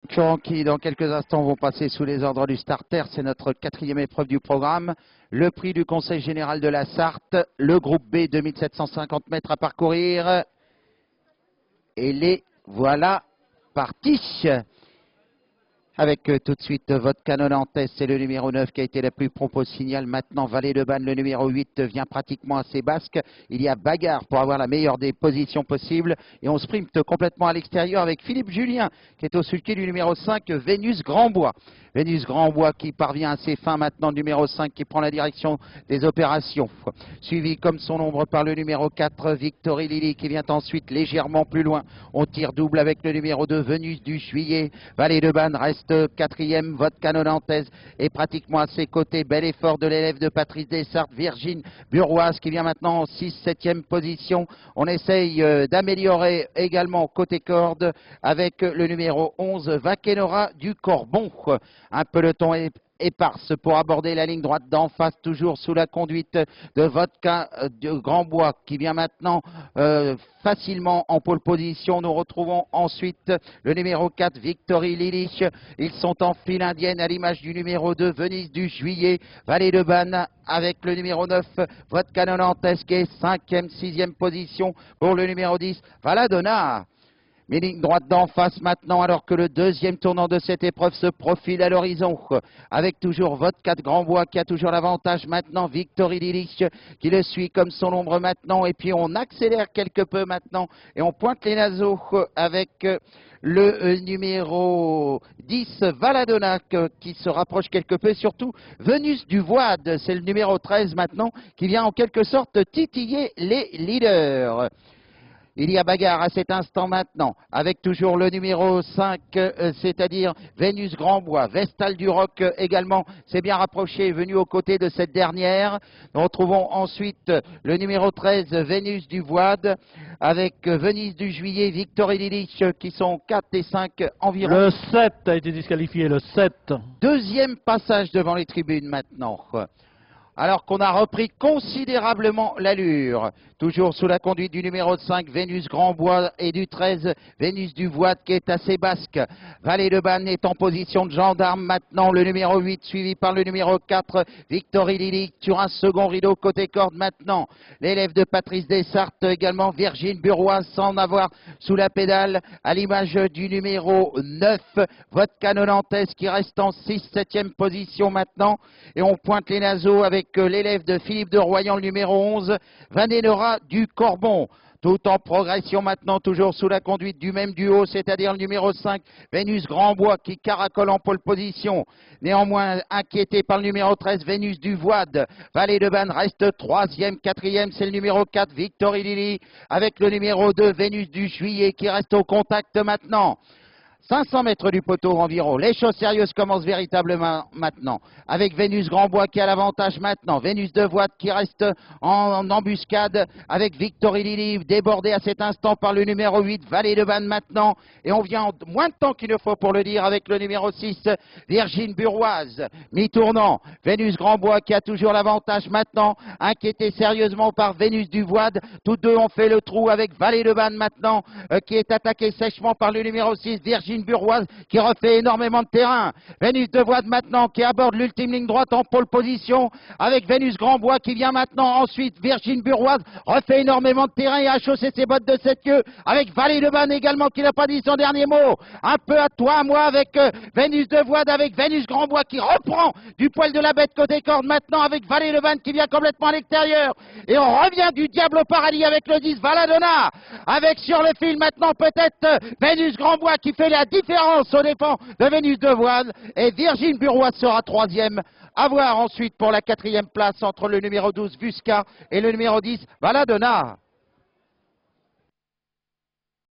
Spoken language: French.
concurrents qui, dans quelques instants, vont passer sous les ordres du starter. C'est notre quatrième épreuve du programme. Le prix du Conseil général de la Sarthe, le groupe B, 2750 mètres à parcourir. Et les voilà partis. Avec tout de suite votre canon en tête, c'est le numéro 9 qui a été la plus prompt au signal. Maintenant, Vallée de Banne, le numéro 8, vient pratiquement à ses basques. Il y a bagarre pour avoir la meilleure des positions possibles. Et on sprinte complètement à l'extérieur avec Philippe Julien, qui est au sulky du numéro 5, Vénus Grandbois. Vénus Grandbois qui parvient à ses fins maintenant, numéro 5, qui prend la direction des opérations. Suivi comme son ombre par le numéro 4, Victory Lily, qui vient ensuite légèrement plus loin. On tire double avec le numéro 2, Vénus du Juillet. Vallée de Banne reste quatrième, votre canon nantaise est pratiquement à ses côtés. Bel effort de l'élève de Patrice Dessartes, Virginie Buroise qui vient maintenant en 6-7e position. On essaye d'améliorer également côté corde avec le numéro 11, Vaquenora du Corbon. Un peloton éparse pour aborder la ligne droite d'en face, toujours sous la conduite de Vodka de Grandbois qui vient maintenant facilement en pole position. Nous retrouvons ensuite le numéro 4, Victory Lily. Ils sont en file indienne à l'image du numéro 2, Venise du Juillet. Vallée de Banne avec le numéro 9, Vodka Nantes qui est 5e, 6e position pour le numéro 10, Valadona. Mais ligne droite d'en face maintenant, alors que le deuxième tournant de cette épreuve se profile à l'horizon. Avec toujours Vodka de Grandbois qui a toujours l'avantage maintenant. Victory Lily qui le suit comme son ombre maintenant. Et puis on accélère quelque peu maintenant. Et on pointe les naseaux avec le numéro 10, Valadona, qui se rapproche quelque peu. Surtout Venus du Voide, c'est le numéro 13 maintenant, qui vient en quelque sorte titiller les leaders. Il y a bagarre à cet instant maintenant, avec toujours le numéro 5, c'est-à-dire Vénus Grandbois. Vestal du Roc également s'est bien rapproché, venu aux côtés de cette dernière. Nous retrouvons ensuite le numéro 13, Vénus du Voide, avec Venise du Juillet, Victory Lily, qui sont 4 et 5 environ. Le 7 a été disqualifié, le 7. Deuxième passage devant les tribunes maintenant. Alors qu'on a repris considérablement l'allure. Toujours sous la conduite du numéro 5, Vénus Grandbois, et du 13, Vénus du Voide qui est assez basque. Vallée de Banne est en position de gendarme maintenant. Le numéro 8 suivi par le numéro 4, Victory Lily sur un second rideau côté corde maintenant. L'élève de Patrice Dessartes également, Virginie Buroise, sans avoir sous la pédale à l'image du numéro 9, Vodka Nantes qui reste en 6-7e position maintenant. Et on pointe les naseaux avec l'élève de Philippe de Royan, le numéro 11, Vaquenora du Corbon. Tout en progression maintenant, toujours sous la conduite du même duo, c'est-à-dire le numéro 5, Vénus Grandbois, qui caracole en pole position. Néanmoins, inquiété par le numéro 13, Vénus du Voide. Vallée de Banne reste 3e, 4e, c'est le numéro 4, Victory Lily, avec le numéro 2, Vénus du Juillet, qui reste au contact maintenant. 500 mètres du poteau environ. Les choses sérieuses commencent véritablement maintenant. Avec Vénus Grandbois qui a l'avantage maintenant. Vénus de Voide qui reste en embuscade avec Victory Lily débordé à cet instant par le numéro 8, Vallée de Banne maintenant. Et on vient en moins de temps qu'il ne faut pour le dire avec le numéro 6, Virginie Buroise. Mi-tournant, Vénus Grandbois qui a toujours l'avantage maintenant. Inquiété sérieusement par Vénus du Voide. Tous deux ont fait le trou avec Vallée de Banne maintenant qui est attaqué sèchement par le numéro 6, Virginie Buroise qui refait énormément de terrain. Vénus de Voide maintenant qui aborde l'ultime ligne droite en pole position avec Vénus Grandbois qui vient maintenant ensuite. Virginie Buroise refait énormément de terrain et a chaussé ses bottes de 7 queues avec Vallée de Banne également qui n'a pas dit son dernier mot. Un peu à toi, à moi avec Vénus de Voide, avec Vénus Grandbois qui reprend du poil de la bête côté corde maintenant avec Vallée de Banne qui vient complètement à l'extérieur. Et on revient du diable au paradis avec le 10 Valadona, avec sur le fil maintenant peut-être Vénus Grandbois qui fait la différence aux dépens de Vénus de Voide, et Virginie Buroise sera 3e. À voir ensuite pour la 4e place entre le numéro 12 Vusca et le numéro 10 Valadona.